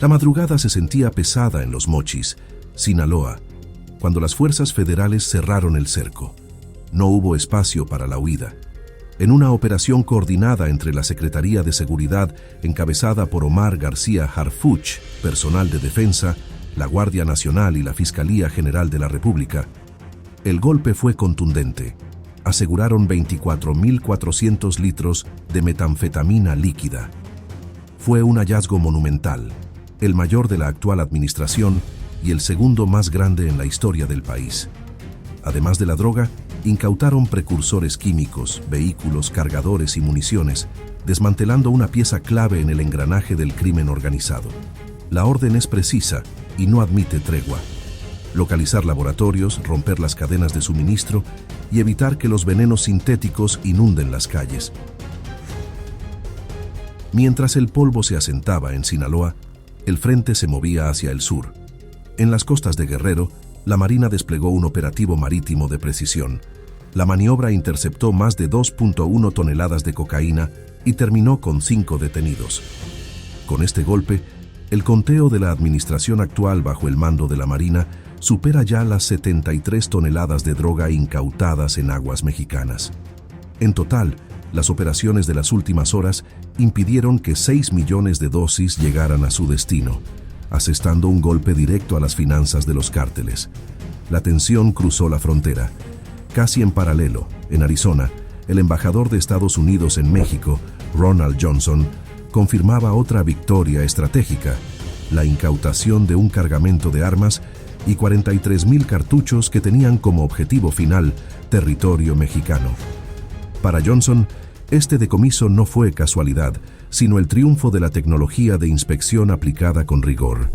La madrugada se sentía pesada en Los Mochis, Sinaloa, cuando las fuerzas federales cerraron el cerco. No hubo espacio para la huida. En una operación coordinada entre la Secretaría de Seguridad, encabezada por Omar García Harfuch, personal de defensa, la Guardia Nacional y la Fiscalía General de la República, el golpe fue contundente. Aseguraron 24.400 litros de metanfetamina líquida. Fue un hallazgo monumental, el mayor de la actual administración y el segundo más grande en la historia del país. Además de la droga, incautaron precursores químicos, vehículos, cargadores y municiones, desmantelando una pieza clave en el engranaje del crimen organizado. La orden es precisa y no admite tregua: localizar laboratorios, romper las cadenas de suministro y evitar que los venenos sintéticos inunden las calles. Mientras el polvo se asentaba en Sinaloa, el frente se movía hacia el sur. En las costas de Guerrero, la Marina desplegó un operativo marítimo de precisión. La maniobra interceptó más de 2.1 toneladas de cocaína y terminó con 5 detenidos. Con este golpe, el conteo de la administración actual bajo el mando de la Marina supera ya las 73 toneladas de droga incautadas en aguas mexicanas. En total, las operaciones de las últimas horas impidieron que 6 millones de dosis llegaran a su destino, asestando un golpe directo a las finanzas de los cárteles. La tensión cruzó la frontera. Casi en paralelo, en Arizona, el embajador de Estados Unidos en México, Ronald Johnson, confirmaba otra victoria estratégica: la incautación de un cargamento de armas y 43,000 cartuchos que tenían como objetivo final territorio mexicano. Para Johnson, este decomiso no fue casualidad, sino el triunfo de la tecnología de inspección aplicada con rigor.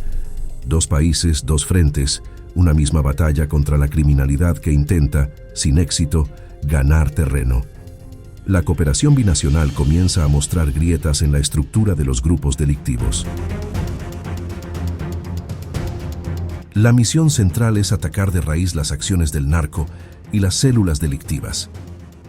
2 países, 2 frentes, una misma batalla contra la criminalidad que intenta, sin éxito, ganar terreno. La cooperación binacional comienza a mostrar grietas en la estructura de los grupos delictivos. La misión central es atacar de raíz las acciones del narco y las células delictivas.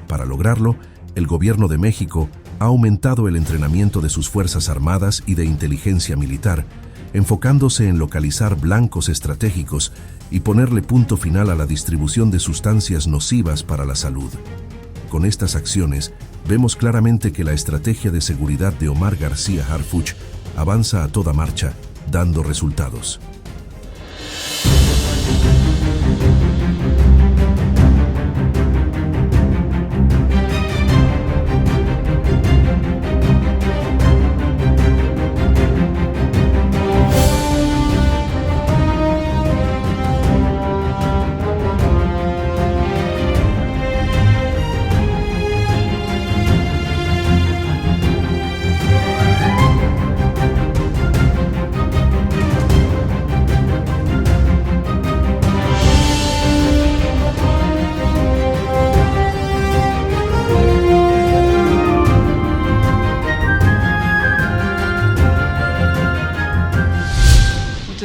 Para lograrlo, el gobierno de México ha aumentado el entrenamiento de sus fuerzas armadas y de inteligencia militar, enfocándose en localizar blancos estratégicos y ponerle punto final a la distribución de sustancias nocivas para la salud. Con estas acciones, vemos claramente que la estrategia de seguridad de Omar García Harfuch avanza a toda marcha, dando resultados.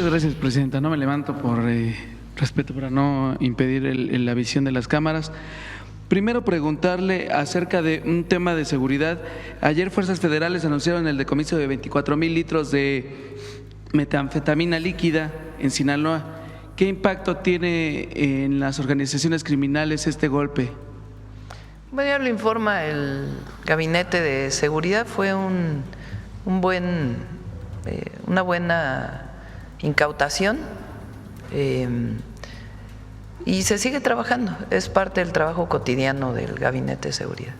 Gracias, Presidenta. No me levanto por respeto, para no impedir la visión de las cámaras. Primero, preguntarle acerca de un tema de seguridad. Ayer fuerzas federales anunciaron el decomiso de 24,000 litros de metanfetamina líquida en Sinaloa. ¿Qué impacto tiene en las organizaciones criminales este golpe? Bueno, ya lo informa el Gabinete de Seguridad. Fue una buena incautación y se sigue trabajando, es parte del trabajo cotidiano del Gabinete de Seguridad.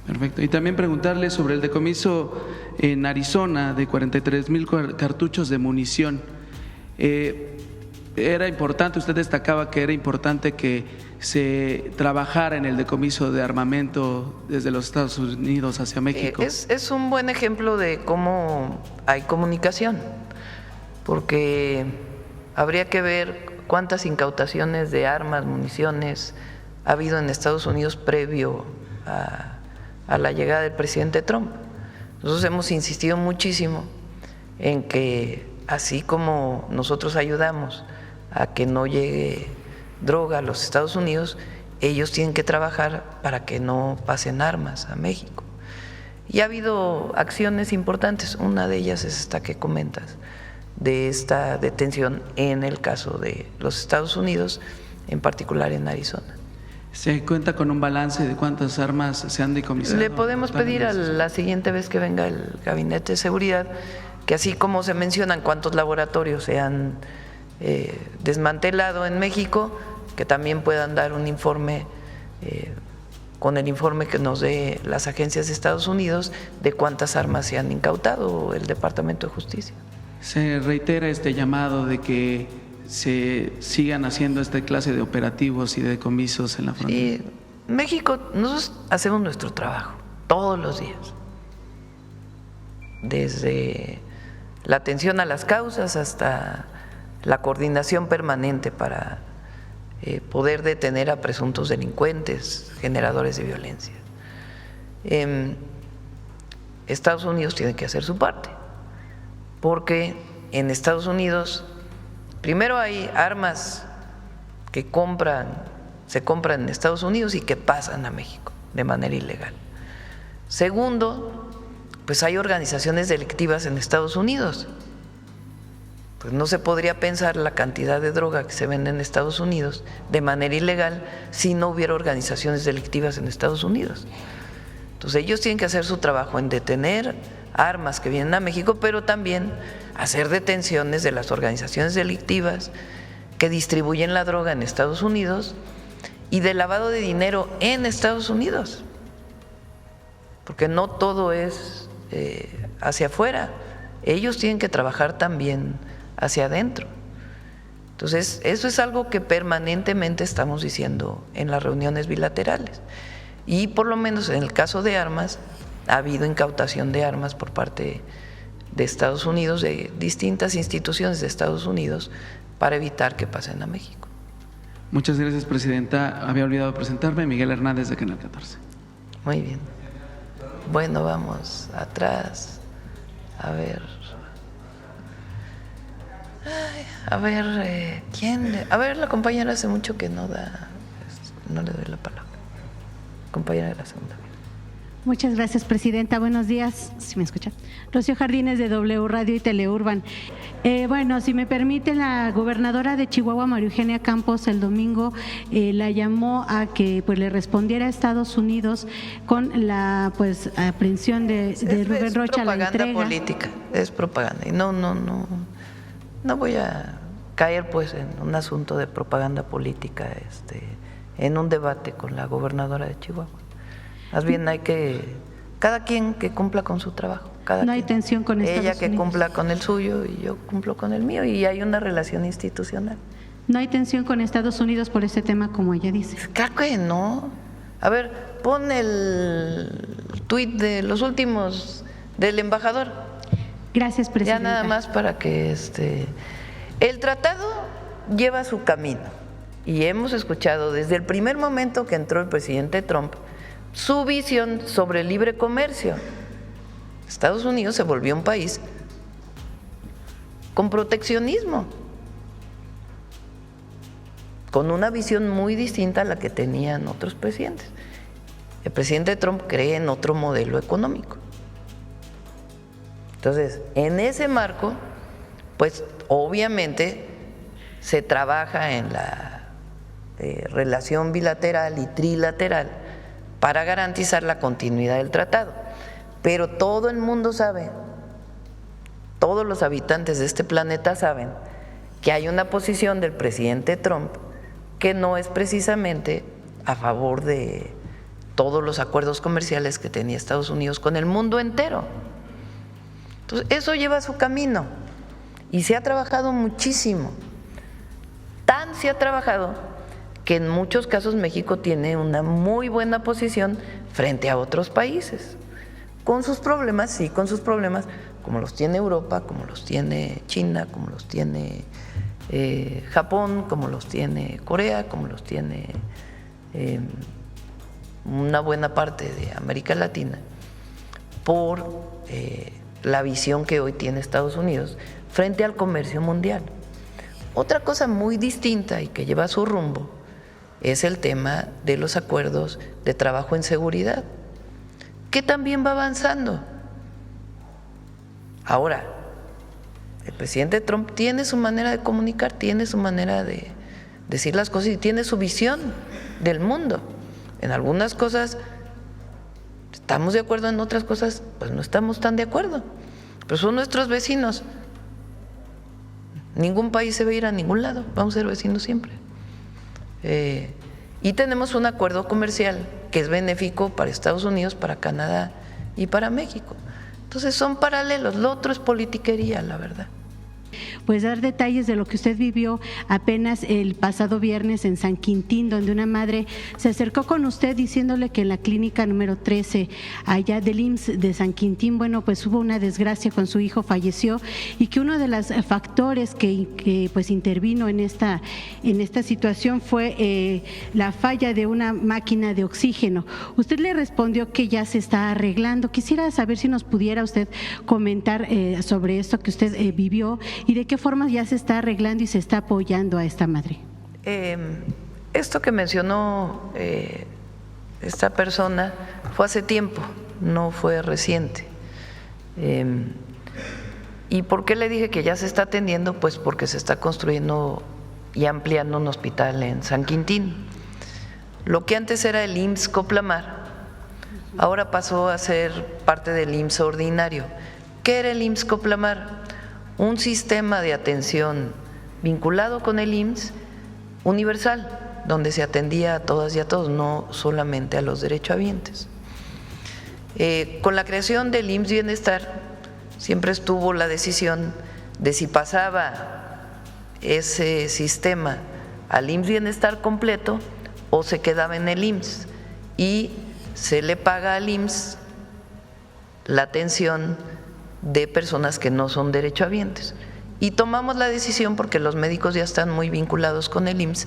Perfecto. Y también preguntarle sobre el decomiso en Arizona de 43,000 cartuchos de munición. Era importante, usted destacaba que era importante que se trabajara en el decomiso de armamento desde los Estados Unidos hacia México. Es un buen ejemplo de cómo hay comunicación, porque habría que ver cuántas incautaciones de armas, municiones ha habido en Estados Unidos previo a la llegada del presidente Trump. Nosotros hemos insistido muchísimo en que, así como nosotros ayudamos a que no llegue droga a los Estados Unidos, ellos tienen que trabajar para que no pasen armas a México. Y ha habido acciones importantes, una de ellas es esta que comentas, de esta detención en el caso de los Estados Unidos, en particular en Arizona. ¿Se cuenta con un balance de cuántas armas se han decomisado? Le podemos pedir a la siguiente vez que venga el Gabinete de Seguridad que, así como se mencionan cuántos laboratorios se han desmantelado en México, que también puedan dar un informe con el informe que nos dé las agencias de Estados Unidos de cuántas armas se han incautado el Departamento de Justicia. Se reitera este llamado de que se sigan haciendo esta clase de operativos y de decomisos en la frontera. Sí, México, nosotros hacemos nuestro trabajo todos los días, desde la atención a las causas hasta la coordinación permanente para poder detener a presuntos delincuentes, generadores de violencia. Estados Unidos tiene que hacer su parte, porque en Estados Unidos primero hay armas que se compran en Estados Unidos y que pasan a México de manera ilegal. Segundo, pues hay organizaciones delictivas en Estados Unidos. Pues no se podría pensar la cantidad de droga que se vende en Estados Unidos de manera ilegal si no hubiera organizaciones delictivas en Estados Unidos. Entonces ellos tienen que hacer su trabajo en detener armas que vienen a México, pero también hacer detenciones de las organizaciones delictivas que distribuyen la droga en Estados Unidos y de lavado de dinero en Estados Unidos, porque no todo es hacia afuera, ellos tienen que trabajar también hacia adentro. Entonces, eso es algo que permanentemente estamos diciendo en las reuniones bilaterales. Y por lo menos en el caso de armas, ha habido incautación de armas por parte de Estados Unidos, de distintas instituciones de Estados Unidos, para evitar que pasen a México. Muchas gracias, Presidenta. Había olvidado presentarme, Miguel Hernández, de Canal 14. Muy bien. Bueno, vamos atrás. A ver. ¿Quién? A ver, la compañera hace mucho que no le doy la palabra. Compañera de la segunda. Muchas gracias, Presidenta. Buenos días, si me escuchan. Rocío Jardines, de W Radio y Teleurban. Bueno, si me permite, la gobernadora de Chihuahua, María Eugenia Campos, el domingo la llamó a que pues le respondiera a Estados Unidos con la aprehensión de Rubén Rocha, la entrega. Es propaganda política, es propaganda. Y no voy a caer pues en un asunto de propaganda política, en un debate con la gobernadora de Chihuahua. Más bien hay que, cada quien que cumpla con su trabajo. No hay tensión con Estados Unidos. Ella que cumpla con el suyo y yo cumplo con el mío, y hay una relación institucional. No hay tensión con Estados Unidos por ese tema, como ella dice. Claro que no. A ver, pon el tuit de los últimos del embajador. Gracias, Presidenta. Ya nada más para que el tratado lleva su camino, y hemos escuchado desde el primer momento que entró el presidente Trump su visión sobre el libre comercio. Estados Unidos se volvió un país con proteccionismo, con una visión muy distinta a la que tenían otros presidentes. El presidente Trump cree en otro modelo económico. Entonces, en ese marco, pues obviamente se trabaja en la relación bilateral y trilateral para garantizar la continuidad del tratado. Pero todo el mundo sabe, todos los habitantes de este planeta saben que hay una posición del presidente Trump que no es precisamente a favor de todos los acuerdos comerciales que tenía Estados Unidos con el mundo entero. Entonces, eso lleva su camino y se ha trabajado muchísimo. Tan se ha trabajado que en muchos casos México tiene una muy buena posición frente a otros países, con sus problemas, sí, con sus problemas, como los tiene Europa, como los tiene China, como los tiene Japón, como los tiene Corea, como los tiene una buena parte de América Latina, por la visión que hoy tiene Estados Unidos frente al comercio mundial. Otra cosa muy distinta y que lleva su rumbo es el tema de los acuerdos de trabajo en seguridad, que también va avanzando. Ahora, El presidente Trump tiene su manera de comunicar, tiene su manera de decir las cosas y tiene su visión del mundo. En algunas cosas estamos de acuerdo, en otras cosas pues no estamos tan de acuerdo, pero son nuestros vecinos. Ningún país se va a ir a ningún lado, vamos a ser vecinos siempre. Y tenemos un acuerdo comercial que es benéfico para Estados Unidos, para Canadá y para México. Entonces son paralelos, lo otro es politiquería, la verdad. Pues dar detalles de lo que usted vivió apenas el pasado viernes en San Quintín, donde una madre se acercó con usted diciéndole que en la clínica número 13, allá del IMSS de San Quintín, bueno, pues hubo una desgracia con su hijo, falleció, y que uno de los factores que pues intervino en esta situación fue la falla de una máquina de oxígeno. Usted le respondió que ya se está arreglando. Quisiera saber si nos pudiera usted comentar sobre esto que usted vivió y de qué forma ya se está arreglando y se está apoyando a esta madre. Esto que mencionó esta persona fue hace tiempo, no fue reciente. ¿Y por qué le dije que ya se está atendiendo? Pues porque se está construyendo y ampliando un hospital en San Quintín. Lo que antes era el IMSS Coplamar, ahora pasó a ser parte del IMSS ordinario. ¿Qué era el IMSS Coplamar? Un sistema de atención vinculado con el IMSS universal, donde se atendía a todas y a todos, no solamente a los derechohabientes. Con la creación del IMSS Bienestar siempre estuvo la decisión de si pasaba ese sistema al IMSS Bienestar completo o se quedaba en el IMSS, y se le paga al IMSS la atención de personas que no son derechohabientes. Y tomamos la decisión, porque los médicos ya están muy vinculados con el IMSS,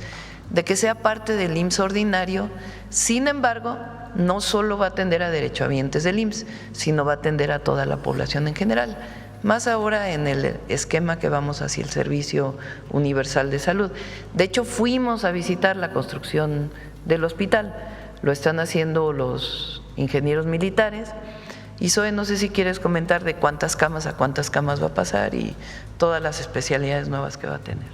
de que sea parte del IMSS ordinario. Sin embargo, no solo va a atender a derechohabientes del IMSS, sino va a atender a toda la población en general, más ahora en el esquema que vamos hacia el Servicio Universal de Salud. De hecho, fuimos a visitar la construcción del hospital, lo están haciendo los ingenieros militares. Y Zoe, no sé si quieres comentar de cuántas camas a cuántas camas va a pasar y todas las especialidades nuevas que va a tener.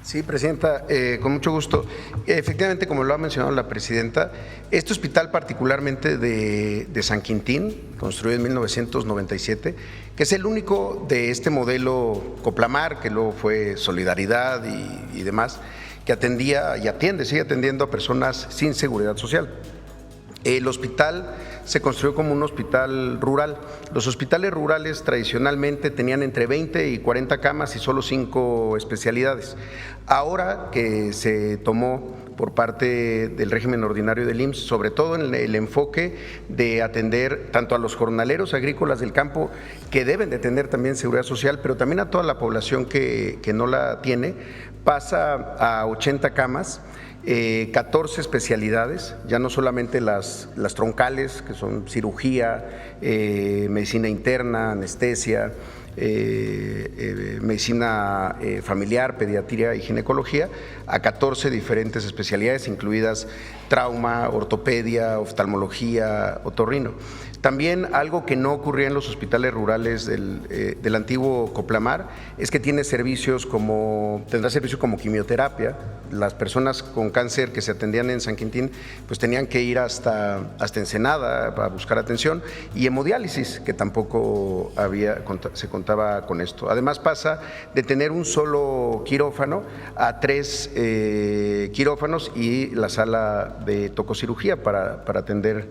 Sí, Presidenta, con mucho gusto. Efectivamente, como lo ha mencionado la Presidenta, este hospital particularmente de San Quintín, construido en 1997, que es el único de este modelo Coplamar, que luego fue Solidaridad y demás, que atendía y atiende, sigue atendiendo a personas sin seguridad social. El hospital se construyó como un hospital rural. Los hospitales rurales tradicionalmente tenían entre 20 y 40 camas y solo 5 especialidades. Ahora que se tomó por parte del régimen ordinario del IMSS, sobre todo en el enfoque de atender tanto a los jornaleros agrícolas del campo, que deben de tener también seguridad social, pero también a toda la población que no la tiene, pasa a 80 camas. 14 especialidades, ya no solamente las troncales, que son cirugía, medicina interna, anestesia, medicina familiar, pediatría y ginecología, a 14 diferentes especialidades, incluidas trauma, ortopedia, oftalmología, otorrino. También algo que no ocurría en los hospitales rurales del antiguo Coplamar es que tendrá servicios como quimioterapia. Las personas con cáncer que se atendían en San Quintín pues tenían que ir hasta Ensenada para buscar atención, y hemodiálisis, que tampoco se contaba con esto. Además pasa de tener un solo quirófano a 3 quirófanos y la sala de tococirugía para atender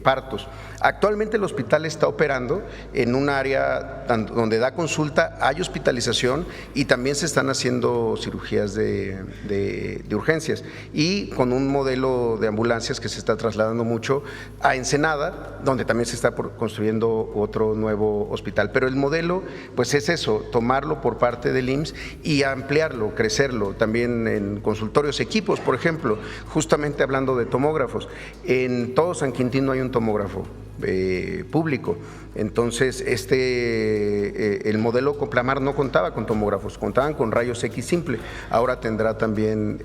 partos. Actualmente el hospital está operando en un área donde da consulta, hay hospitalización y también se están haciendo cirugías de urgencias, y con un modelo de ambulancias que se está trasladando mucho a Ensenada, donde también se está construyendo otro nuevo hospital. Pero el modelo pues es eso, tomarlo por parte del IMSS y ampliarlo, crecerlo, también en consultorios, equipos, por ejemplo, justamente hablando de tomógrafos. En todo San Quintín no hay un tomógrafo. tomógrafo público. Entonces, el modelo Complamar no contaba con tomógrafos, contaban con rayos X simple. Ahora tendrá también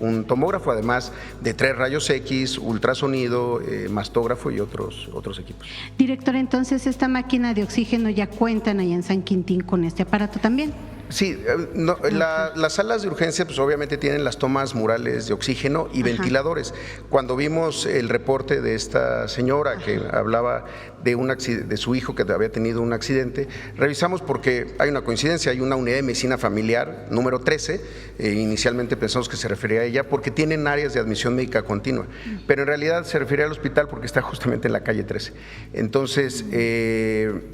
un tomógrafo, además de 3 rayos X, ultrasonido, mastógrafo y otros equipos. Director, entonces, ¿esta máquina de oxígeno ya cuentan allá en San Quintín con este aparato también? Sí, las salas de urgencia pues obviamente tienen las tomas murales de oxígeno y ventiladores. Cuando vimos el reporte de esta señora que hablaba de su hijo que había tenido un accidente, revisamos porque hay una coincidencia, hay una unidad de medicina familiar número 13, inicialmente pensamos que se refería a ella porque tienen áreas de admisión médica continua, pero en realidad se refería al hospital porque está justamente en la calle 13. Entonces,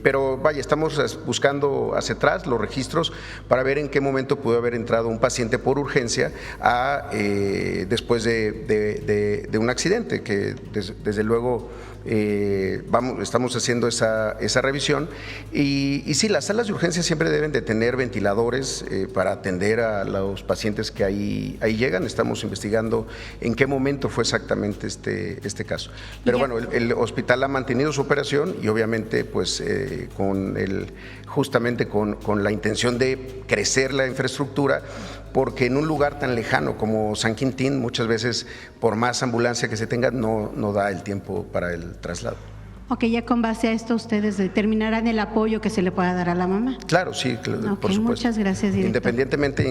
pero vaya, estamos buscando hacia atrás los registros para ver en qué momento pudo haber entrado un paciente por urgencia después de un accidente, que desde luego estamos haciendo esa revisión y sí, las salas de urgencia siempre deben de tener ventiladores para atender a los pacientes que ahí llegan. Estamos investigando en qué momento fue exactamente este caso. Pero bueno, el hospital ha mantenido su operación y obviamente pues justamente con la intención de crecer la infraestructura, porque en un lugar tan lejano como San Quintín muchas veces por más ambulancia que se tenga no da el tiempo para el traslado. Ok, ya con base a esto ustedes determinarán el apoyo que se le pueda dar a la mamá. Claro, sí, por supuesto. Muchas gracias, director. Independientemente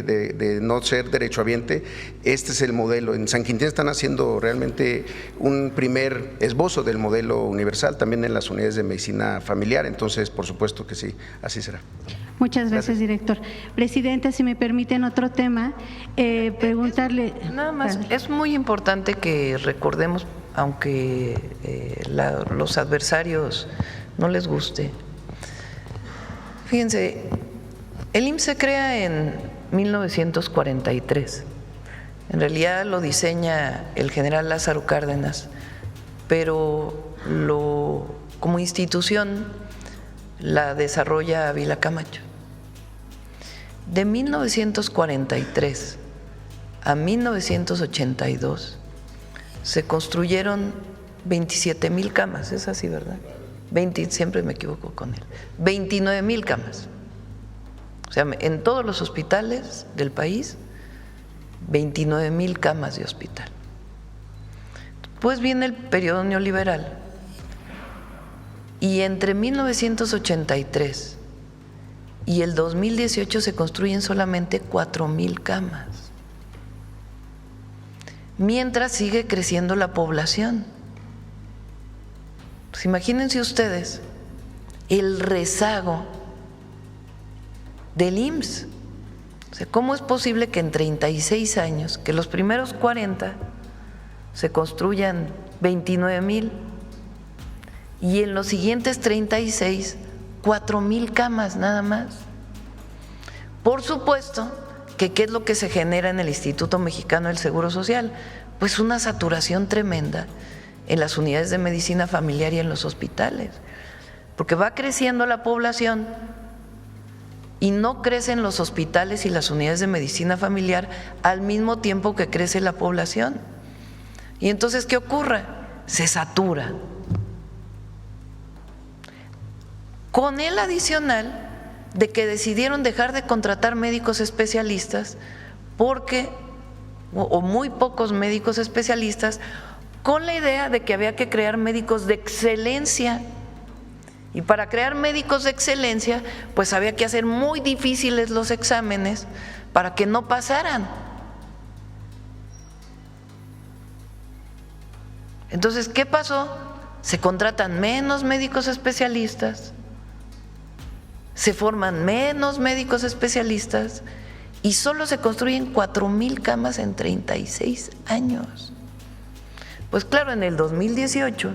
de no ser derechohabiente, este es el modelo. En San Quintín están haciendo realmente un primer esbozo del modelo universal, también en las unidades de medicina familiar, entonces por supuesto que sí, así será. Muchas gracias, director. Presidenta, si me permiten otro tema, preguntarle… Nada más, es muy importante que recordemos, aunque los adversarios no les guste. Fíjense, el IMSS se crea en 1943. En realidad lo diseña el general Lázaro Cárdenas, pero como institución la desarrolla Ávila Camacho. De 1943 a 1982 se construyeron 27,000 camas, es así, ¿verdad? Siempre me equivoco con él. 29,000 camas. O sea, en todos los hospitales del país, 29,000 camas de hospital. Pues viene el periodo neoliberal y entre 1983 y el 2018 se construyen solamente 4,000 camas. Mientras sigue creciendo la población. Pues imagínense ustedes el rezago del IMSS. O sea, ¿cómo es posible que en 36 años, que los primeros 40 se construyan 29,000 y en los siguientes 36, 4,000 camas nada más? Por supuesto que ¿qué es lo que se genera en el Instituto Mexicano del Seguro Social? Pues una saturación tremenda en las unidades de medicina familiar y en los hospitales, porque va creciendo la población y no crecen los hospitales y las unidades de medicina familiar al mismo tiempo que crece la población. Y entonces, ¿qué ocurre? Se satura. Con el adicional de que decidieron dejar de contratar médicos especialistas o muy pocos médicos especialistas, con la idea de que había que crear médicos de excelencia. Y para crear médicos de excelencia, pues había que hacer muy difíciles los exámenes para que no pasaran. Entonces, ¿qué pasó? Se contratan menos médicos especialistas, se forman menos médicos especialistas y solo se construyen 4,000 camas en 36 años. Pues claro, en el 2018,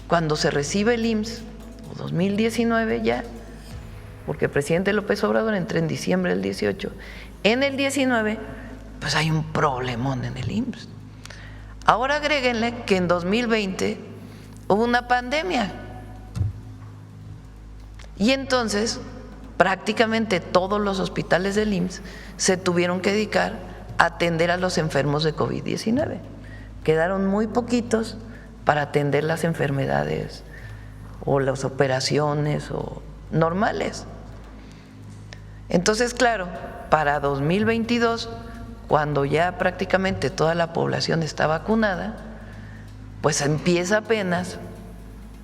cuando se recibe el IMSS, o 2019 ya, porque el presidente López Obrador entró en diciembre del 18, en el 19, pues hay un problemón en el IMSS. Ahora agréguenle que en 2020 hubo una pandemia y entonces prácticamente todos los hospitales del IMSS se tuvieron que dedicar a atender a los enfermos de COVID-19. Quedaron muy poquitos para atender las enfermedades o las operaciones o normales. Entonces, claro, para 2022, cuando ya prácticamente toda la población está vacunada, pues empieza apenas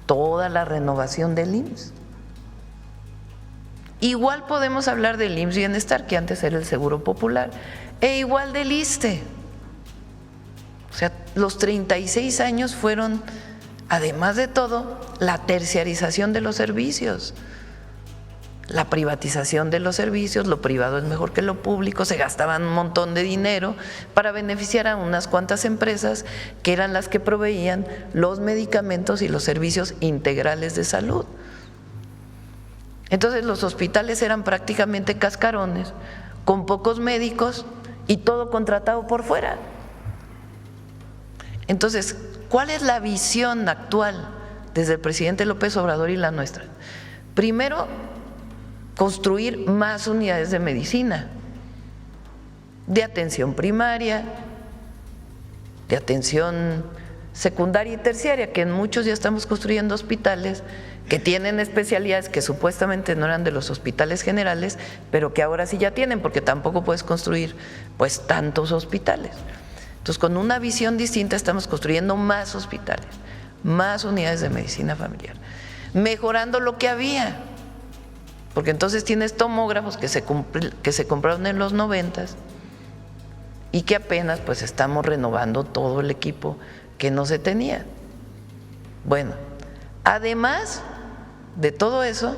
toda la renovación del IMSS. Igual podemos hablar del IMSS Bienestar, que antes era el Seguro Popular, e igual del ISSSTE. O sea, los 36 años fueron, además de todo, la terciarización de los servicios, la privatización de los servicios. Lo privado es mejor que lo público, se gastaban un montón de dinero para beneficiar a unas cuantas empresas que eran las que proveían los medicamentos y los servicios integrales de salud. Entonces los hospitales eran prácticamente cascarones, con pocos médicos y todo contratado por fuera. Entonces, ¿cuál es la visión actual desde el presidente López Obrador y la nuestra? Primero, construir más unidades de medicina, de atención primaria, de atención secundaria y terciaria, que en muchos ya estamos construyendo hospitales que tienen especialidades que supuestamente no eran de los hospitales generales, pero que ahora sí ya tienen, porque tampoco puedes construir pues tantos hospitales. Entonces, con una visión distinta estamos construyendo más hospitales, más unidades de medicina familiar, mejorando lo que había, porque entonces tienes tomógrafos que se compraron en los 90s y que apenas pues estamos renovando todo el equipo que no se tenía. Bueno, además de todo eso,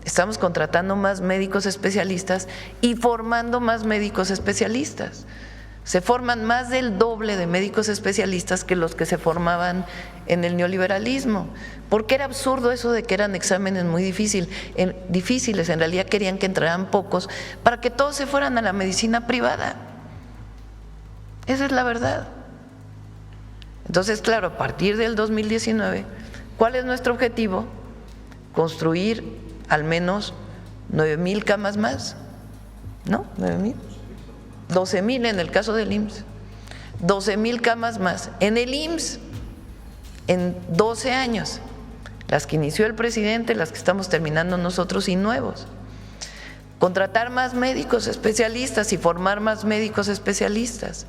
estamos contratando más médicos especialistas y formando más médicos especialistas. Se forman más del doble de médicos especialistas que los que se formaban en el neoliberalismo, porque era absurdo eso de que eran exámenes muy difíciles. En realidad querían que entraran pocos para que todos se fueran a la medicina privada. Esa es la verdad. Entonces, claro, a partir del 2019, ¿cuál es nuestro objetivo? Construir al menos 9,000 camas más, ¿no? 9,000. 12,000 en el caso del IMSS, 12,000 camas más en el IMSS en 12 años, las que inició el presidente, las que estamos terminando nosotros y nuevos. Contratar más médicos especialistas y formar más médicos especialistas,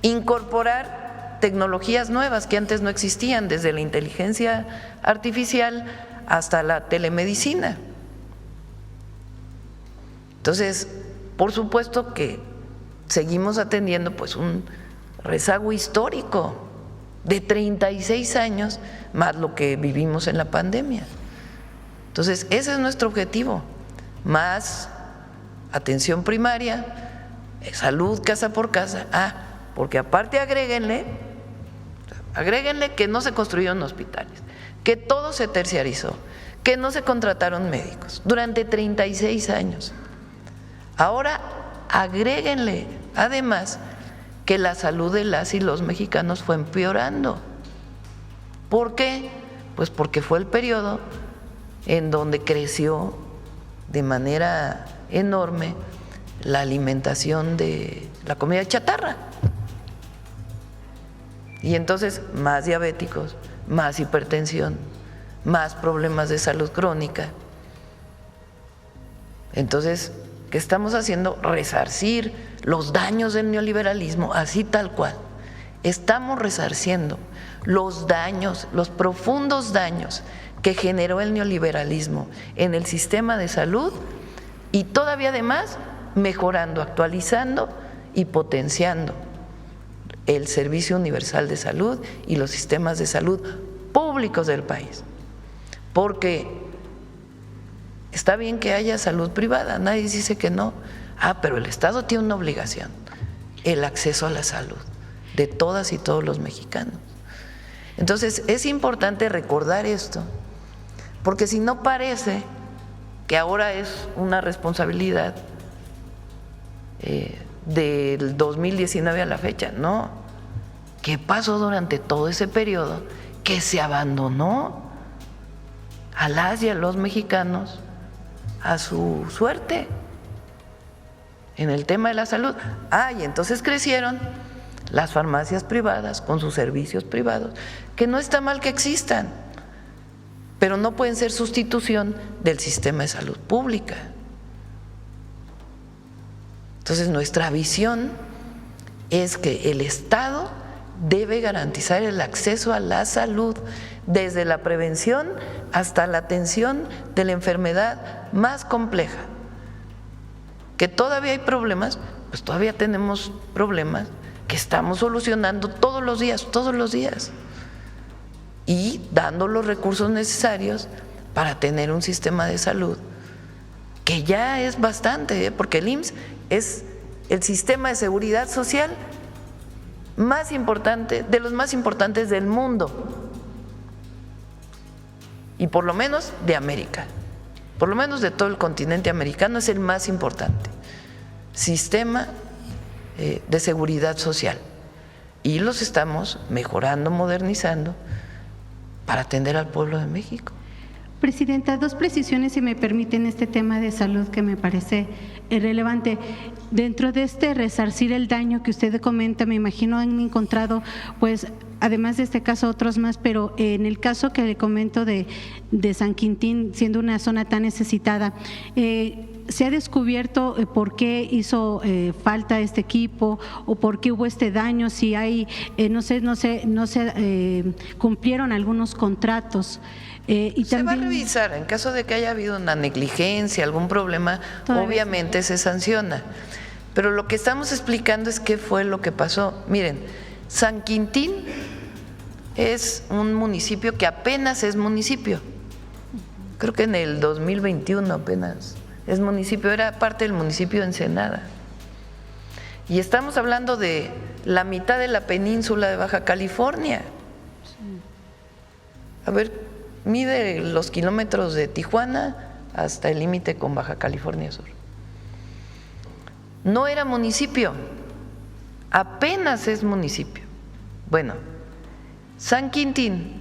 incorporar tecnologías nuevas que antes no existían, desde la inteligencia artificial hasta la telemedicina. Entonces, por supuesto que seguimos atendiendo pues un rezago histórico de 36 años más lo que vivimos en la pandemia. Entonces, ese es nuestro objetivo, más atención primaria, salud casa por casa. Porque aparte agréguenle que no se construyeron hospitales, que todo se terciarizó, que no se contrataron médicos durante 36 años. Ahora agréguenle además que la salud de las y los mexicanos fue empeorando. ¿Por qué? Pues porque fue el periodo en donde creció de manera enorme la alimentación de la comida chatarra. Y entonces más diabéticos, más hipertensión, más problemas de salud crónica. Entonces, ¿qué estamos haciendo? Resarcir los daños del neoliberalismo, así tal cual. Estamos resarciendo los daños, los profundos daños que generó el neoliberalismo en el sistema de salud y todavía además mejorando, actualizando y potenciando el Servicio Universal de Salud y los sistemas de salud públicos del país. Porque está bien que haya salud privada, nadie dice que no. Pero el Estado tiene una obligación, el acceso a la salud de todas y todos los mexicanos. Entonces, es importante recordar esto, porque si no parece que ahora es una responsabilidad del 2019 a la fecha, no. ¿Qué pasó durante todo ese periodo? Que se abandonó a las y a los mexicanos a su suerte en el tema de la salud. Y entonces crecieron las farmacias privadas con sus servicios privados, que no está mal que existan, pero no pueden ser sustitución del sistema de salud pública. Entonces, nuestra visión es que el Estado debe garantizar el acceso a la salud desde la prevención hasta la atención de la enfermedad más compleja. Que todavía hay problemas, pues todavía tenemos problemas que estamos solucionando todos los días, y dando los recursos necesarios para tener un sistema de salud que ya es bastante, porque el IMSS es el sistema de seguridad social más importante, de los más importantes del mundo, y por lo menos de América, por lo menos de todo el continente americano, es el más importante sistema de seguridad social, y los estamos mejorando, modernizando para atender al pueblo de México. Presidenta, dos precisiones, si me permiten, este tema de salud que me parece relevante. Dentro de este resarcir el daño que usted comenta, me imagino han encontrado, pues, además de este caso, otros más, pero en el caso que le comento de San Quintín, siendo una zona tan necesitada, ¿se ha descubierto por qué hizo falta este equipo o por qué hubo este daño? Si hay, no se cumplieron algunos contratos. Y se también va a revisar, en caso de que haya habido una negligencia, algún problema, obviamente se sanciona. Pero lo que estamos explicando es qué fue lo que pasó. Miren, San Quintín es un municipio que apenas es municipio. Creo que en el 2021 apenas es municipio, era parte del municipio de Ensenada. Y estamos hablando de la mitad de la península de Baja California. A ver, mide los kilómetros de Tijuana hasta el límite con Baja California Sur. No era municipio, apenas es municipio. Bueno, San Quintín,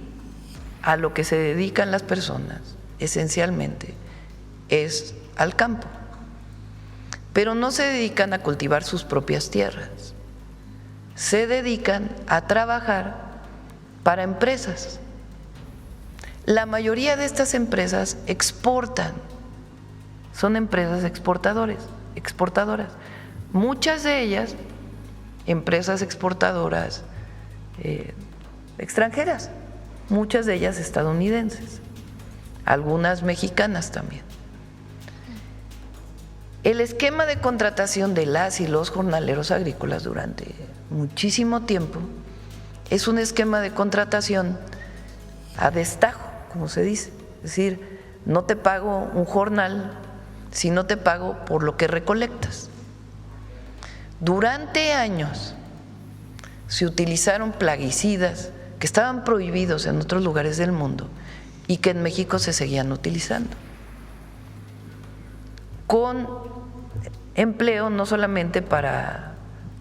a lo que se dedican las personas esencialmente es al campo, pero no se dedican a cultivar sus propias tierras, se dedican a trabajar para empresas. La mayoría de estas empresas exportan, son empresas exportadoras. Muchas de ellas, empresas exportadoras extranjeras, muchas de ellas estadounidenses, algunas mexicanas también. El esquema de contratación de las y los jornaleros agrícolas durante muchísimo tiempo es un esquema de contratación a destajo, como se dice, es decir, no te pago un jornal, sino te pago por lo que recolectas. Durante años se utilizaron plaguicidas que estaban prohibidos en otros lugares del mundo y que en México se seguían utilizando, con empleo no solamente para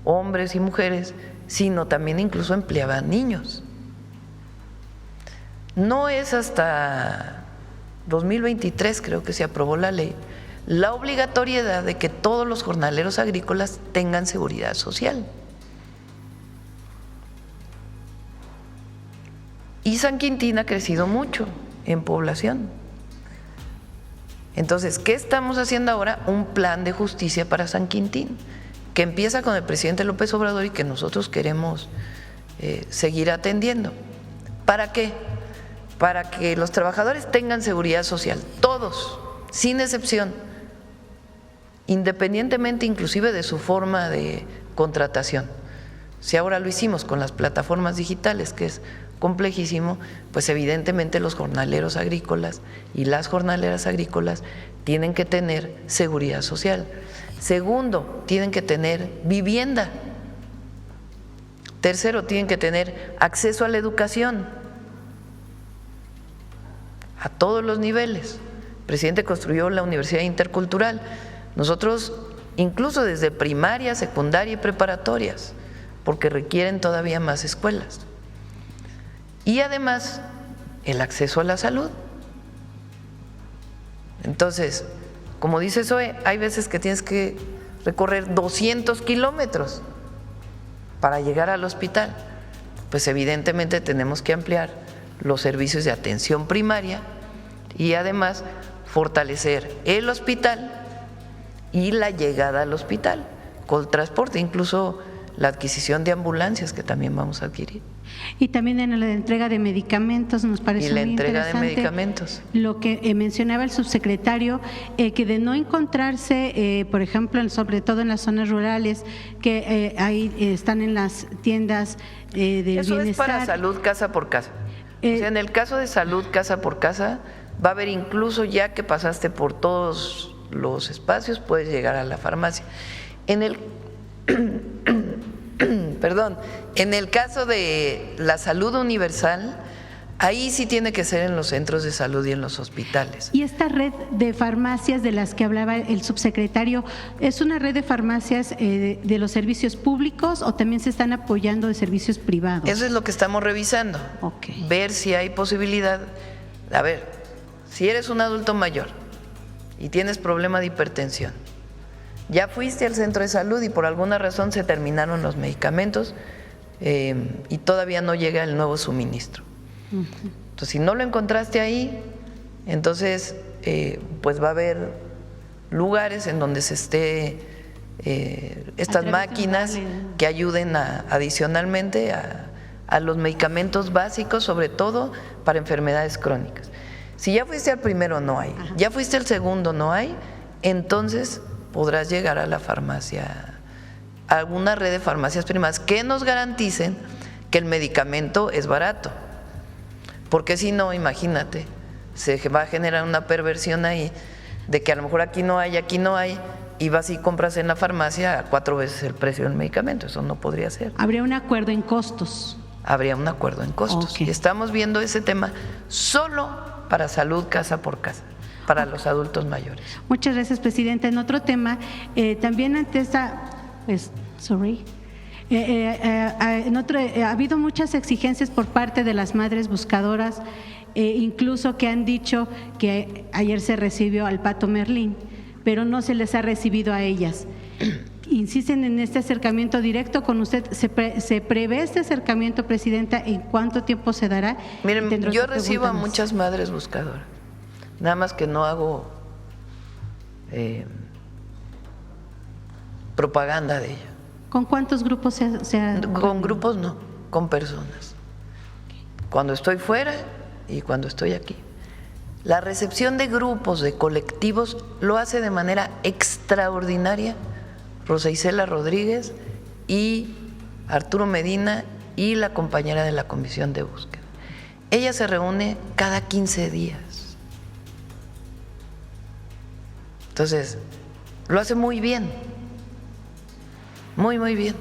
hombres y mujeres, sino también incluso empleaban niños. No es hasta 2023, creo que se aprobó la ley, la obligatoriedad de que todos los jornaleros agrícolas tengan seguridad social. Y San Quintín ha crecido mucho en población. Entonces, ¿qué estamos haciendo ahora? Un plan de justicia para San Quintín, que empieza con el presidente López Obrador y que nosotros queremos seguir atendiendo. ¿Para qué? Para que los trabajadores tengan seguridad social, todos, sin excepción, independientemente inclusive de su forma de contratación. Si ahora lo hicimos con las plataformas digitales, que es complejísimo, pues evidentemente los jornaleros agrícolas y las jornaleras agrícolas tienen que tener seguridad social. Segundo, tienen que tener vivienda. Tercero, tienen que tener acceso a la educación a todos los niveles. El presidente construyó la Universidad Intercultural. Nosotros, incluso desde primaria, secundaria y preparatorias, porque requieren todavía más escuelas. Y además, el acceso a la salud. Entonces, como dice Zoe, hay veces que tienes que recorrer 200 kilómetros para llegar al hospital? Pues evidentemente tenemos que ampliar los servicios de atención primaria y además fortalecer el hospital y la llegada al hospital con transporte, incluso la adquisición de ambulancias que también vamos a adquirir. Y también en la entrega de medicamentos nos parece muy interesante. Y la entrega de medicamentos. Lo que mencionaba el subsecretario, que de no encontrarse, por ejemplo, sobre todo en las zonas rurales, que ahí están en las tiendas de bienestar. Eso es para salud casa por casa. O sea, en el caso de salud casa por casa, va a haber incluso ya que pasaste por todos los espacios, puedes llegar a la farmacia. En el perdón, en el caso de la salud universal, ahí sí tiene que ser en los centros de salud y en los hospitales. Y esta red de farmacias de las que hablaba el subsecretario, ¿es una red de farmacias de los servicios públicos o también se están apoyando de servicios privados? Eso es lo que estamos revisando. Okay. Ver si hay posibilidad. A ver, si eres un adulto mayor y tienes problema de hipertensión, ya fuiste al centro de salud y por alguna razón se terminaron los medicamentos y todavía no llega el nuevo suministro. Entonces, si no lo encontraste ahí, entonces pues va a haber lugares en donde se esté estas máquinas que ayuden adicionalmente a los medicamentos básicos, sobre todo para enfermedades crónicas. Si ya fuiste al primero, no hay. Ya fuiste al segundo, no hay. Entonces podrás llegar a la farmacia, a alguna red de farmacias primas que nos garanticen que el medicamento es barato. Porque si no, imagínate, se va a generar una perversión ahí de que a lo mejor aquí no hay, y vas y compras en la farmacia a 4 veces el precio del medicamento. Eso no podría ser. ¿Habría un acuerdo en costos? Habría un acuerdo en costos. Okay. Y estamos viendo ese tema solo para salud casa por casa, para los adultos mayores. Muchas gracias, Presidenta. En otro tema, también ante esta, ha habido muchas exigencias por parte de las madres buscadoras, incluso que han dicho que ayer se recibió al Pato Merlín, pero no se les ha recibido a ellas. Insisten en este acercamiento directo con usted. ¿Se prevé este acercamiento, Presidenta? ¿En cuánto tiempo se dará? Miren, yo recibo a muchas madres buscadoras, nada más que no hago propaganda de ello. ¿Con cuántos grupos se ha...? Con grupos no, con personas. Cuando estoy fuera y cuando estoy aquí. La recepción de grupos, de colectivos, lo hace de manera extraordinaria Rosa Isela Rodríguez y Arturo Medina y la compañera de la Comisión de Búsqueda. Ella se reúne cada 15 días. Entonces, lo hace muy bien, muy bien.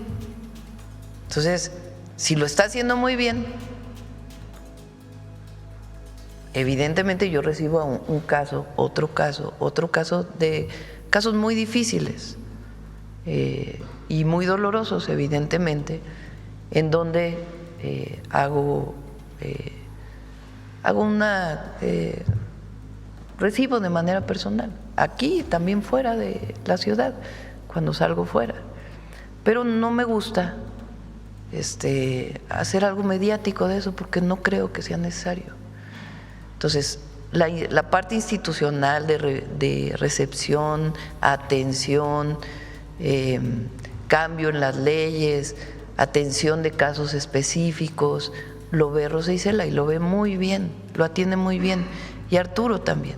Entonces, si lo está haciendo muy bien, evidentemente yo recibo un caso, otro caso de casos muy difíciles y muy dolorosos, evidentemente, en donde recibo de manera personal, aquí también fuera de la ciudad, cuando salgo fuera. Pero no me gusta hacer algo mediático de eso porque no creo que sea necesario. Entonces, la parte institucional de recepción, atención, cambio en las leyes, atención de casos específicos, lo ve Rosa Isela y lo ve muy bien, lo atiende muy bien, y Arturo también.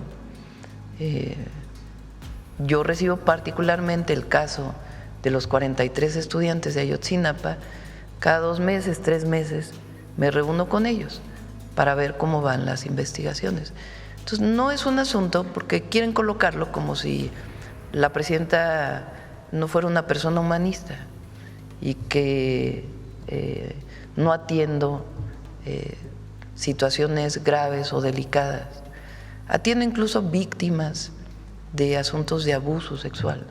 Yo recibo particularmente el caso de los 43 estudiantes de Ayotzinapa. Cada 2 meses, 3 meses, me reúno con ellos para ver cómo van las investigaciones. Entonces, no es un asunto porque quieren colocarlo como si la presidenta no fuera una persona humanista y que no atiendo situaciones graves o delicadas. Atiendo incluso víctimas de asuntos de abuso sexual,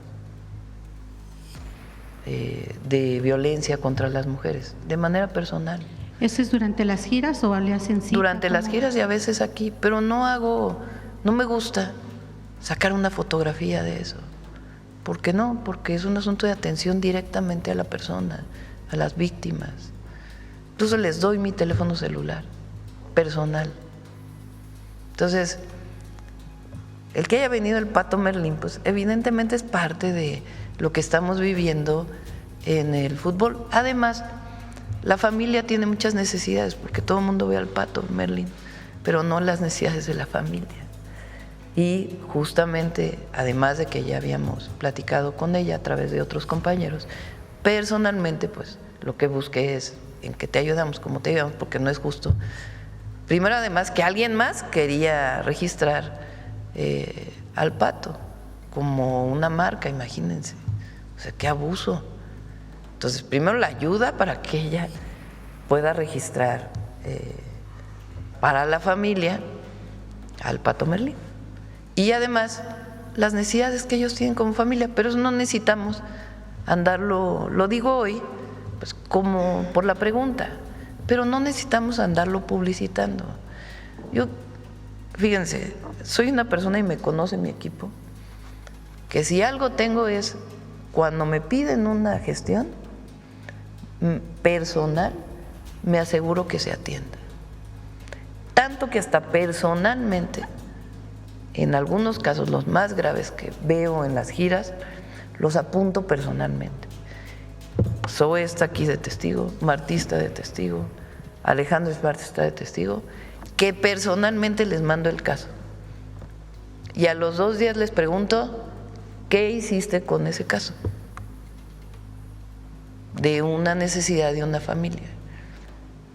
de violencia contra las mujeres, de manera personal. ¿Eso es durante las giras o le hacen cita? Durante las giras y a veces aquí, pero no me gusta sacar una fotografía de eso. ¿Por qué no? Porque es un asunto de atención directamente a la persona, a las víctimas. Incluso les doy mi teléfono celular personal. Entonces, el que haya venido el Pato Merlín, pues evidentemente es parte de lo que estamos viviendo en el fútbol. Además, la familia tiene muchas necesidades, porque todo el mundo ve al Pato Merlín, pero no las necesidades de la familia. Y justamente, además de que ya habíamos platicado con ella a través de otros compañeros, personalmente, pues lo que busqué es en que te ayudamos, como te ayudamos, porque no es justo. Primero, además, que alguien más quería registrar al Pato como una marca, imagínense. O sea, qué abuso. Entonces, primero la ayuda para que ella pueda registrar para la familia al Pato Merlín. Y además, las necesidades que ellos tienen como familia, pero eso no necesitamos andarlo, lo digo hoy, pues como por la pregunta, pero no necesitamos andarlo publicitando. Yo, fíjense, soy una persona, y me conoce mi equipo, que si algo tengo es, cuando me piden una gestión personal, me aseguro que se atienda. Tanto que hasta personalmente, en algunos casos, los más graves que veo en las giras, los apunto personalmente. Zoe está aquí de testigo, Martí está de testigo, Alejandro Esparza está de testigo, que personalmente les mando el caso. Y a los 2 días les pregunto, ¿qué hiciste con ese caso? De una necesidad de una familia.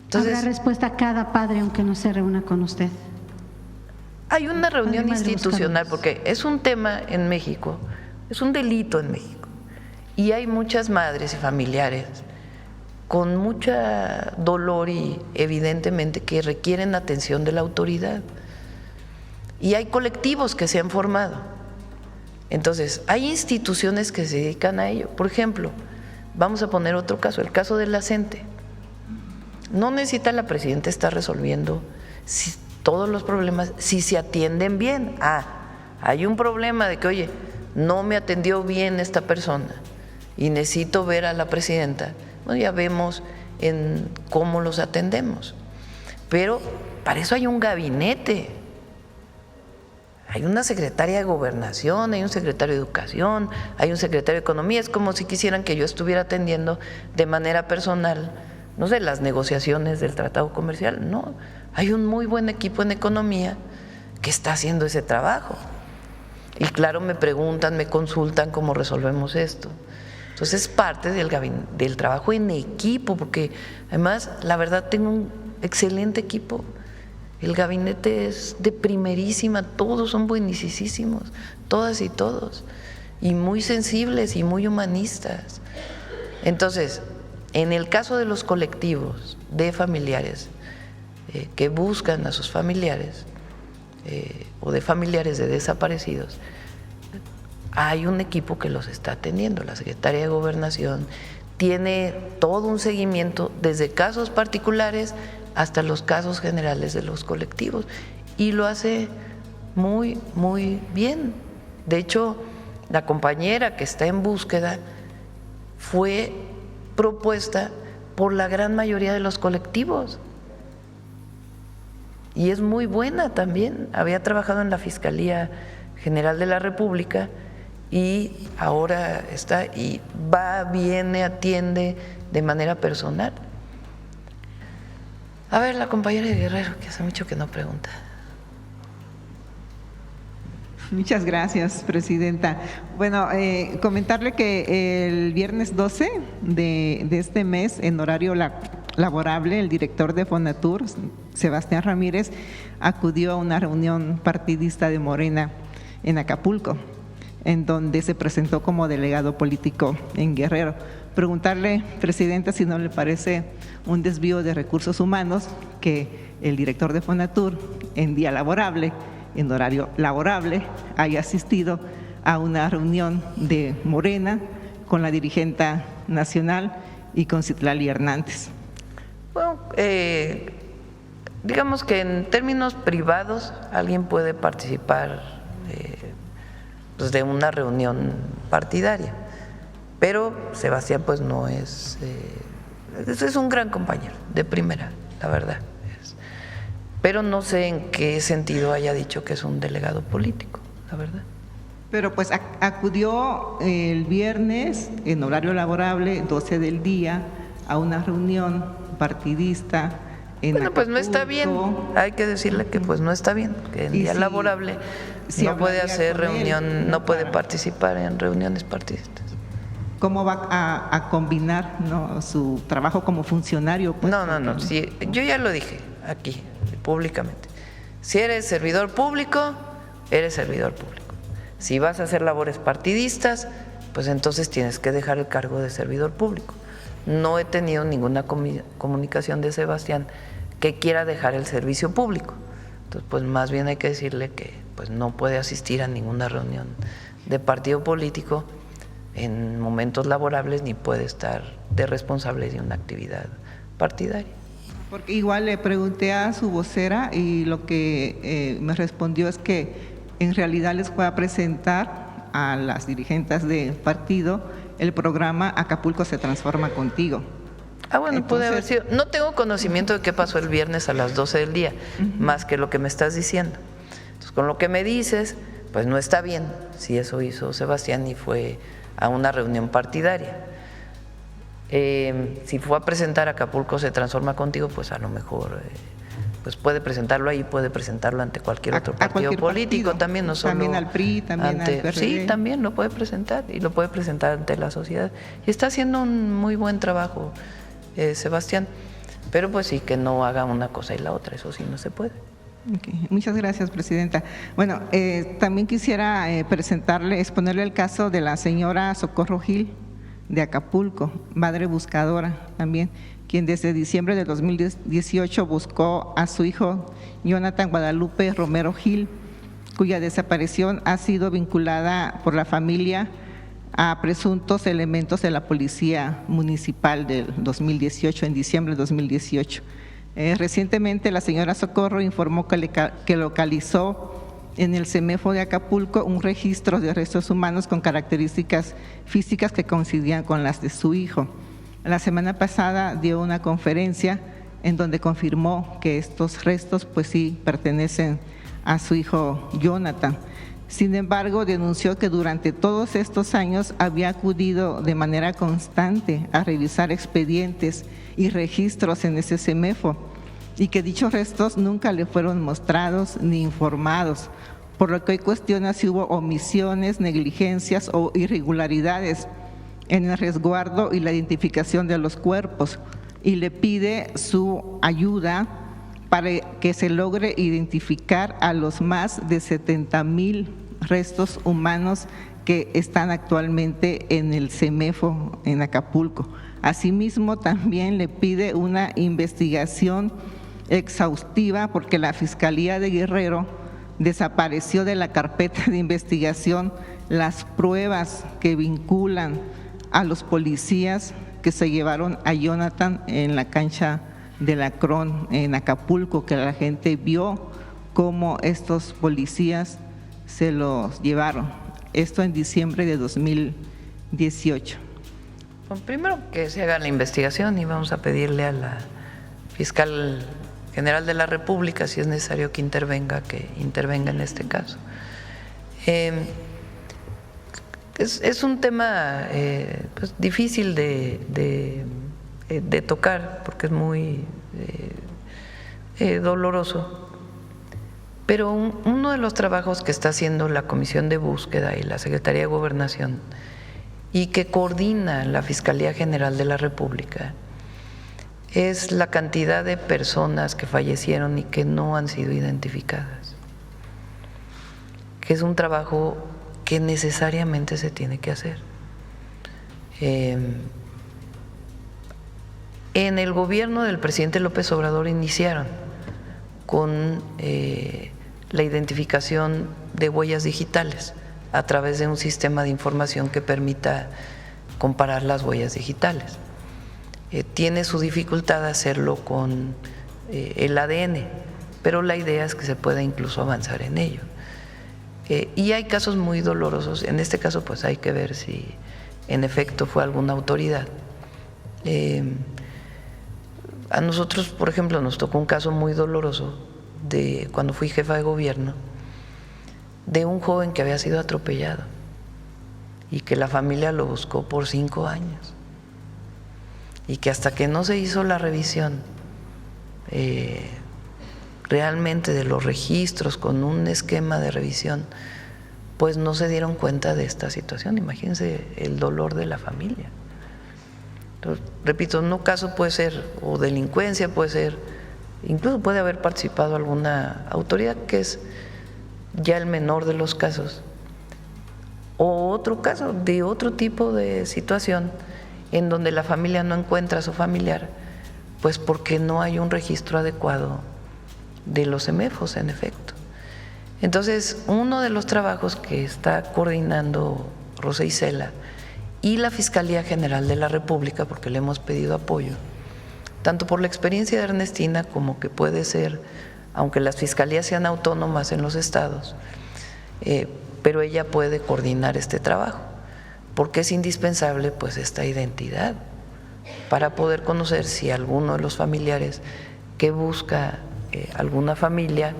Entonces, ¿habrá respuesta a cada padre aunque no se reúna con usted? Hay una reunión institucional, porque es un tema en México, es un delito en México, y hay muchas madres y familiares con mucho dolor y evidentemente que requieren atención de la autoridad. Y hay colectivos que se han formado. Entonces, hay instituciones que se dedican a ello. Por ejemplo, vamos a poner otro caso, el caso de la CENTE. No necesita la presidenta estar resolviendo todos los problemas si se atienden bien. Hay un problema de que, oye, no me atendió bien esta persona y necesito ver a la presidenta. Bueno, ya vemos en cómo los atendemos. Pero para eso hay un gabinete. Hay una secretaria de Gobernación, hay un secretario de Educación, hay un secretario de Economía. Es como si quisieran que yo estuviera atendiendo de manera personal, no sé, las negociaciones del tratado comercial. No, hay un muy buen equipo en Economía que está haciendo ese trabajo. Y claro, me preguntan, me consultan cómo resolvemos esto. Entonces es parte del trabajo en equipo, porque además, la verdad, tengo un excelente equipo. El gabinete es de primerísima, todos son buenísimos, todas y todos, y muy sensibles y muy humanistas. Entonces, en el caso de los colectivos de familiares que buscan a sus familiares o de familiares de desaparecidos, hay un equipo que los está atendiendo. La Secretaría de Gobernación tiene todo un seguimiento desde casos particulares hasta los casos generales de los colectivos, y lo hace muy, muy bien. De hecho, la compañera que está en búsqueda fue propuesta por la gran mayoría de los colectivos y es muy buena también. Había trabajado en la Fiscalía General de la República y ahora está y va, viene, atiende de manera personal. A ver, la compañera de Guerrero, que hace mucho que no pregunta. Muchas gracias, presidenta. Bueno, comentarle que el viernes 12 de este mes, en horario laborable, el director de Fonatur, Sebastián Ramírez, acudió a una reunión partidista de Morena en Acapulco, en donde se presentó como delegado político en Guerrero. Preguntarle, presidenta, si no le parece un desvío de recursos humanos que el director de Fonatur, en día laborable, en horario laborable, haya asistido a una reunión de Morena con la dirigente nacional y con Citlali Hernández. Bueno, digamos que en términos privados alguien puede participar pues de una reunión partidaria, pero Sebastián pues no es Es un gran compañero, de primera, la verdad. Pero no sé en qué sentido haya dicho que es un delegado político, la verdad. Pero pues acudió el viernes en horario laborable, 12 del día, a una reunión partidista en Bueno, pues no Acapulco. está bien, hay que decirle que pues no está bien, que en día laborable no puede hacer reunión, no puede participar en reuniones partidistas. ¿Cómo va a combinar, ¿no?, su trabajo como funcionario? Pues, No, sí, yo ya lo dije aquí, públicamente. Si eres servidor público, eres servidor público. Si vas a hacer labores partidistas, pues entonces tienes que dejar el cargo de servidor público. No he tenido ninguna comunicación de Sebastián que quiera dejar el servicio público. Entonces, pues más bien hay que decirle que pues no puede asistir a ninguna reunión de partido político en momentos laborables, ni puede estar de responsable de una actividad partidaria. Porque igual le pregunté a su vocera y lo que me respondió es que en realidad les fue a presentar a las dirigentes del partido el programa Acapulco se transforma contigo. Bueno, entonces, puede haber sido. No tengo conocimiento de qué pasó el viernes a las 12 del día, más que lo que me estás diciendo. Entonces, con lo que me dices, pues no está bien si eso hizo Sebastián y fue a una reunión partidaria. Si fue a presentar Acapulco se transforma contigo, pues a lo mejor pues puede presentarlo ahí, puede presentarlo ante cualquier otro partido político partido. También, no solo también al PRI, también al PRD. Sí, también lo puede presentar y lo puede presentar ante la sociedad. Y está haciendo un muy buen trabajo Sebastián, pero pues sí, que no haga una cosa y la otra, eso sí no se puede. Okay. Muchas gracias, presidenta. Bueno, también quisiera exponerle el caso de la señora Socorro Gil de Acapulco, madre buscadora también, quien desde diciembre de 2018 buscó a su hijo Jonathan Guadalupe Romero Gil, cuya desaparición ha sido vinculada por la familia a presuntos elementos de la Policía Municipal del 2018, en diciembre de 2018. Recientemente la señora Socorro informó que localizó en el CEMEFO de Acapulco un registro de restos humanos con características físicas que coincidían con las de su hijo. La semana pasada dio una conferencia en donde confirmó que estos restos pues sí pertenecen a su hijo Jonathan. Sin embargo, denunció que durante todos estos años había acudido de manera constante a revisar expedientes y registros en ese CEMEFO y que dichos restos nunca le fueron mostrados ni informados, por lo que hoy cuestiona si hubo omisiones, negligencias o irregularidades en el resguardo y la identificación de los cuerpos y le pide su ayuda para que se logre identificar a los más de 70,000 restos humanos que están actualmente en el CEMEFO en Acapulco. Asimismo, también le pide una investigación exhaustiva porque la Fiscalía de Guerrero desapareció de la carpeta de investigación las pruebas que vinculan a los policías que se llevaron a Jonathan en la cancha de la Cron en Acapulco, que la gente vio cómo estos policías se los llevaron. Esto en diciembre de 2018. Bueno, primero que se haga la investigación y vamos a pedirle a la fiscal general de la República, si es necesario que intervenga en este caso. Es un tema pues, difícil de tocar porque es muy doloroso, pero uno de los trabajos que está haciendo la Comisión de Búsqueda y la Secretaría de Gobernación y que coordina la Fiscalía General de la República es la cantidad de personas que fallecieron y que no han sido identificadas, que es un trabajo que necesariamente se tiene que hacer. En el gobierno del presidente López Obrador iniciaron con la identificación de huellas digitales a través de un sistema de información que permita comparar las huellas digitales. Tiene su dificultad hacerlo con el ADN, pero la idea es que se pueda incluso avanzar en ello. Y hay casos muy dolorosos. En este caso, pues hay que ver si en efecto fue alguna autoridad. A nosotros, por ejemplo, nos tocó un caso muy doloroso de cuando fui jefa de gobierno, de un joven que había sido atropellado y que la familia lo buscó por 5 años y que hasta que no se hizo la revisión realmente de los registros con un esquema de revisión, pues no se dieron cuenta de esta situación. Imagínense el dolor de la familia. Entonces, repito, un caso puede ser, o delincuencia puede ser, incluso puede haber participado alguna autoridad, que es ya el menor de los casos, o otro caso de otro tipo de situación en donde la familia no encuentra a su familiar, pues porque no hay un registro adecuado de los CEMEFOS, en efecto. Entonces, uno de los trabajos que está coordinando Rosa Isela y la Fiscalía General de la República, porque le hemos pedido apoyo, tanto por la experiencia de Ernestina como que puede ser, aunque las fiscalías sean autónomas en los estados, pero ella puede coordinar este trabajo, porque es indispensable pues esta identidad para poder conocer si alguno de los familiares que busca alguna familia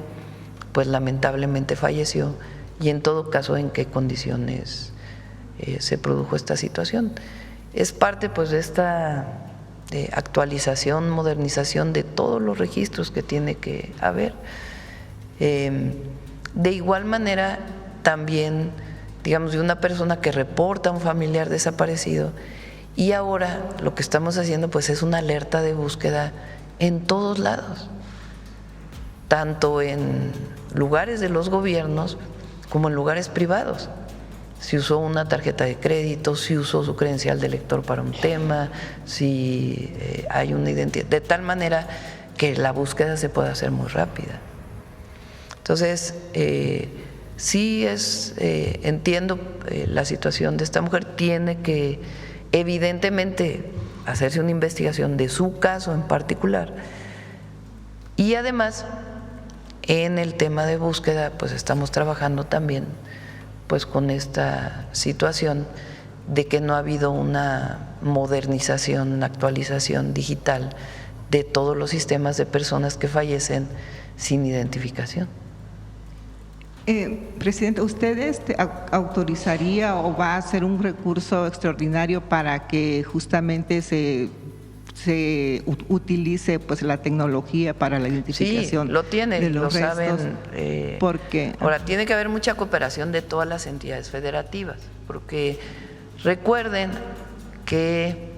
pues lamentablemente falleció, y en todo caso en qué condiciones se produjo esta situación. Es parte pues de esta actualización, modernización de todos los registros que tiene que haber. De igual manera también, digamos, de una persona que reporta a un familiar desaparecido, y ahora lo que estamos haciendo pues es una alerta de búsqueda en todos lados, tanto en lugares de los gobiernos como en lugares privados. Si usó una tarjeta de crédito, si usó su credencial de lector para un tema, si hay una identidad, de tal manera que la búsqueda se pueda hacer muy rápida. Entonces, sí entiendo la situación de esta mujer, tiene que evidentemente hacerse una investigación de su caso en particular, y además en el tema de búsqueda pues estamos trabajando también pues con esta situación de que no ha habido una modernización, una actualización digital de todos los sistemas de personas que fallecen sin identificación. Presidente, ¿usted autorizaría o va a hacer un recurso extraordinario para que justamente se utilice pues la tecnología para la identificación? Sí, lo tienen, lo saben. Porque ahora tiene que haber mucha cooperación de todas las entidades federativas, porque recuerden que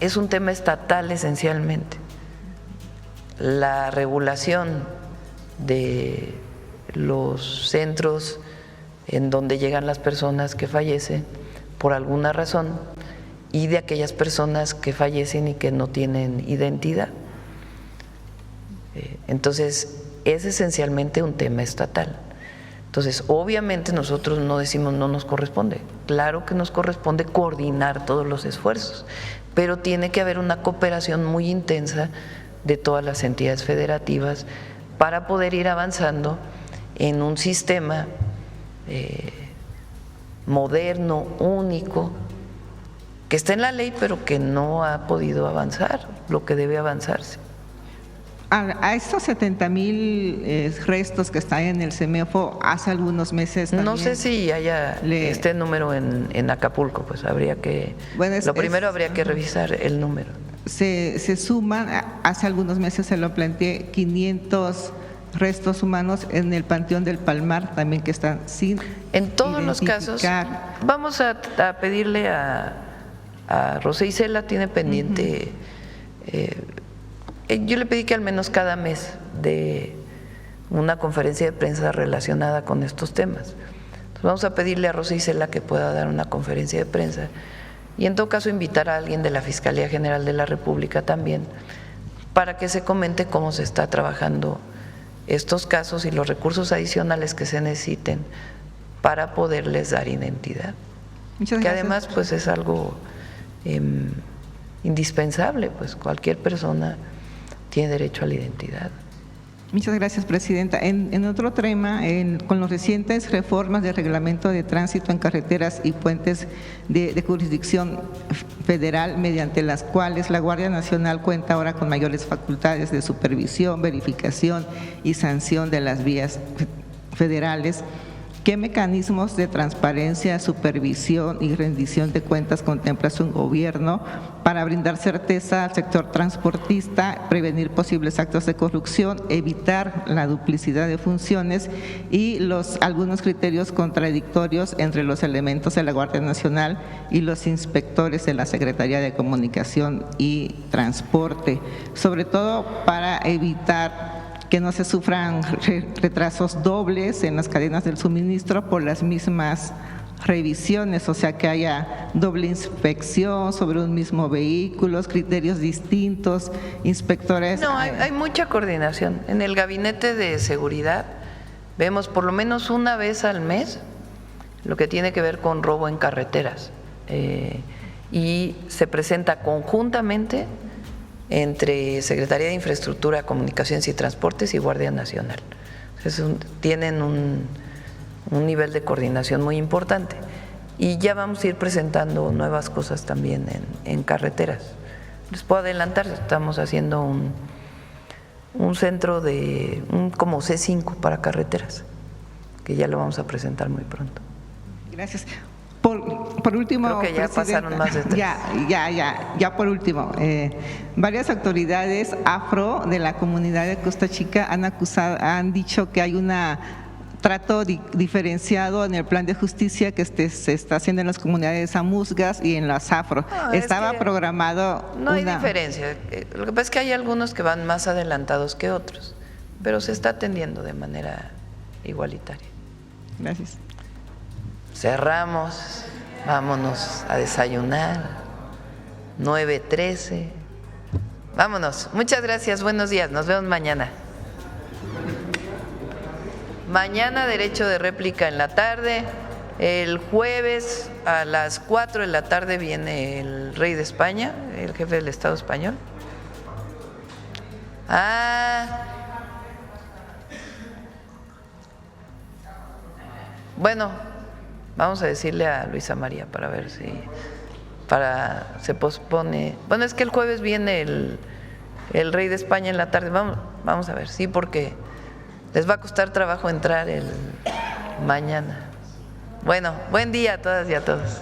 es un tema estatal esencialmente. La regulación de los centros en donde llegan las personas que fallecen por alguna razón, y de aquellas personas que fallecen y que no tienen identidad. Entonces, es esencialmente un tema estatal. Entonces, obviamente nosotros no decimos no nos corresponde, claro que nos corresponde coordinar todos los esfuerzos, pero tiene que haber una cooperación muy intensa de todas las entidades federativas para poder ir avanzando en un sistema moderno, único, que está en la ley, pero que no ha podido avanzar lo que debe avanzarse. A estos 70,000 restos que están en el CEMEFO, hace algunos meses también, no sé si haya este número en Acapulco, pues habría que, primero habría que revisar el número. Se suman, hace algunos meses se lo planteé, 500 restos humanos en el Panteón del Palmar también que están sin en todos los casos. Vamos a pedirle a Rosa Isela, tiene pendiente, yo le pedí que al menos cada mes de una conferencia de prensa relacionada con estos temas. Entonces vamos a pedirle a Rosa Isela que pueda dar una conferencia de prensa, y en todo caso invitar a alguien de la Fiscalía General de la República también, para que se comente cómo se está trabajando estos casos y los recursos adicionales que se necesiten para poderles dar identidad. Muchas que gracias. Además pues es algo indispensable, pues cualquier persona tiene derecho a la identidad. Muchas gracias, presidenta. En otro tema, con las recientes reformas del reglamento de tránsito en carreteras y puentes de jurisdicción federal, mediante las cuales la Guardia Nacional cuenta ahora con mayores facultades de supervisión, verificación y sanción de las vías federales, ¿qué mecanismos de transparencia, supervisión y rendición de cuentas contempla su gobierno para brindar certeza al sector transportista, prevenir posibles actos de corrupción, evitar la duplicidad de funciones y algunos criterios contradictorios entre los elementos de la Guardia Nacional y los inspectores de la Secretaría de Comunicación y Transporte, sobre todo para evitar que no se sufran retrasos dobles en las cadenas del suministro por las mismas revisiones, o sea, que haya doble inspección sobre un mismo vehículo, criterios distintos, inspectores. No, hay mucha coordinación. En el gabinete de seguridad vemos por lo menos una vez al mes lo que tiene que ver con robo en carreteras y se presenta conjuntamente entre Secretaría de Infraestructura, Comunicaciones y Transportes y Guardia Nacional. Tienen un nivel de coordinación muy importante y ya vamos a ir presentando nuevas cosas también en carreteras. Les puedo adelantar, estamos haciendo un centro como C5 para carreteras, que ya lo vamos a presentar muy pronto. Gracias. Por último, creo que ya pasaron más de 3. Ya por último, varias autoridades afro de la comunidad de Costa Chica han dicho que hay un trato diferenciado en el plan de justicia que se está haciendo en las comunidades amuzgas y en las afro. Estaba programado. No hay diferencia. Lo que pasa es que hay algunos que van más adelantados que otros, pero se está atendiendo de manera igualitaria. Gracias. Cerramos, vámonos a desayunar, 9:13. Vámonos, muchas gracias, buenos días, nos vemos mañana. Mañana derecho de réplica en la tarde, el jueves a las 4 de la tarde viene el rey de España, el jefe del Estado español. Bueno. Vamos a decirle a Luisa María para ver si se pospone. Bueno, es que el jueves viene el rey de España en la tarde. Vamos a ver, sí, porque les va a costar trabajo entrar el mañana. Bueno, buen día a todas y a todos.